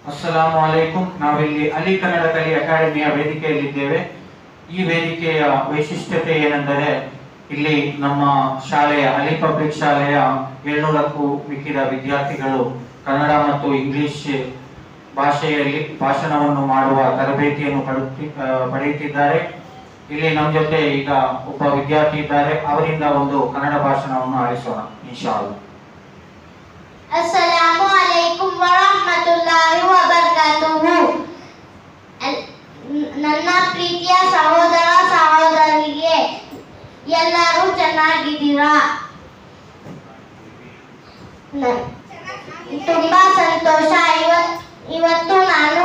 ಅಸ್ಸಲಾಮು ಅಲೈಕುಂ. ನಾವಿಲ್ಲಿ ಅಲಿ ಕನ್ನಡ ಕಲಿ ಅಕಾಡೆಮಿಯ ವೇದಿಕೆಯಲ್ಲಿದ್ದೇವೆ. ಈ ವೇದಿಕೆಯ ವೈಶಿಷ್ಟ್ಯತೆ ಏನೆಂದರೆ ಇಲ್ಲಿ ನಮ್ಮ ಶಾಲೆಯ ಅಲಿ ಪಬ್ಲಿಕ್ ಶಾಲೆಯ 700ಕ್ಕೂ ಮಿಕ್ಕಿದ ವಿದ್ಯಾರ್ಥಿಗಳು ಕನ್ನಡ ಮತ್ತು ಇಂಗ್ಲಿಷ್ ಭಾಷೆಯಲ್ಲಿ ಭಾಷಣವನ್ನು ಮಾಡುವ ತರಬೇತಿಯನ್ನು ಪಡೆಯುತ್ತಿದ್ದಾರೆ. ಇಲ್ಲಿ ನಮ್ಮ ಜೊತೆ ಈಗ ಒಬ್ಬ ವಿದ್ಯಾರ್ಥಿ ಇದ್ದಾರೆ. ಅವರಿಂದ ಒಂದು ಕನ್ನಡ ಭಾಷಣವನ್ನು ಆಲಿಸೋಣ ಇನ್ಶಾ ಅಲ್ಲಾಹ್. ಅಸ್ಸಲಾಮು ಅಲೈಕುಂ ವರಹಮತುಲ್ಲಾಹಿ ವಬರಕಾತುಹು. ನನ್ನ ಪ್ರೀತಿಯ ಸಹೋದರ ಸಹೋದರಿಗೆ ಎಲ್ಲರೂ ಚೆನ್ನಾಗಿದ್ದೀರಾ? ತುಂಬಾ ಸಂತೋಷ. ಇವತ್ತು ನಾನು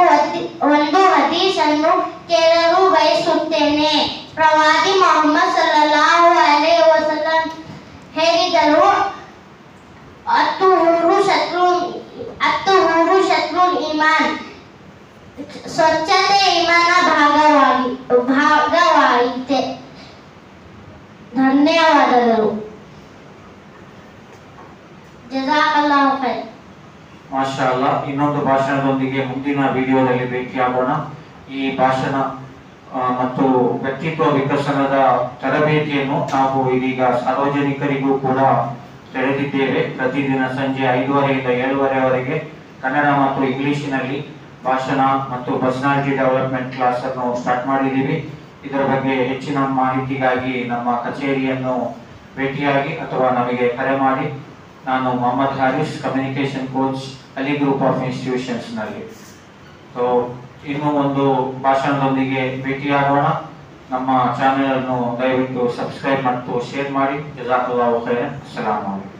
ಒಂದು ಹದೀಸನ್ನು ಕೇಳಲು ಬಯಸುತ್ತೇನೆ. ಪ್ರವಾದಿ ಮೊಹಮ್ಮದ್ ಸಲ್ಲಲ್ಲಾಹು ಅಲೈಹಿ ವಸಲ್ಲಂ ಹೇಳಿದರು, ಹತ್ತು ಹೂರು ಶತ್ರುಲ್ ಈಮಾನ್. ಸ್ವಚ್ಛತೆ ಈಮಾನ ಭಾಗವಾಗಿದೆ. ಧನ್ಯವಾದಗಳು. ಜಜಾಕಲ್ಲಾಹು ಖೈರ್. ಮಾಶಾ ಅಲ್ಲಾಹ್. ಇನ್ನೊಂದು ಭಾಷಣದೊಂದಿಗೆ ಮುಂದಿನ ವಿಡಿಯೋದಲ್ಲಿ ಭೇಟಿಯಾಗೋಣ. ಈ ಭಾಷಣ ಮತ್ತು ವ್ಯಕ್ತಿತ್ವ ವಿಕಸನದ ತರಬೇತಿಯನ್ನು ನಾವು ಇದೀಗ ಸಾರ್ವಜನಿಕರಿಗೂ ಕೂಡ ತೆರೆದಿದ್ದೇವೆ. ಪ್ರತಿದಿನ ಸಂಜೆ 5:30 ರಿಂದ 7:30ವರೆಗೆ ಕನ್ನಡ ಮತ್ತು ಇಂಗ್ಲಿಷಿನಲ್ಲಿ ಭಾಷಣ ಮತ್ತು ಪರ್ಸನಾಲಿಟಿ ಡೆವಲಪ್ಮೆಂಟ್ ಕ್ಲಾಸ್ ಅನ್ನು ಸ್ಟಾರ್ಟ್ ಮಾಡಿದ್ದೀವಿ. ಇದರ ಬಗ್ಗೆ ಹೆಚ್ಚಿನ ಮಾಹಿತಿಗಾಗಿ ನಮ್ಮ ಕಚೇರಿಯನ್ನು ಭೇಟಿಯಾಗಿ ಅಥವಾ ನಮಗೆ ಕರೆ ಮಾಡಿ. ನಾನು Mohammed Haris, communication coach, Ali group of institutions ನಲ್ಲಿ. ಸೊ ಇನ್ನೂ ಒಂದು ಭಾಷಣದೊಂದಿಗೆ ಭೇಟಿಯಾಗೋಣ. ನಮ್ಮ ಚಾನೆಲ್ ಅನ್ನು ದಯವಿಟ್ಟು ಸಬ್ಸ್ಕ್ರೈಬ್ ಮತ್ತು ಶೇರ್ ಮಾಡಿ. ಜಜಾಕಲ್ಲಾಹು ಖೈರನ್. ಅಸ್ಸಲಾಮು ಅಲೈಕುಂ.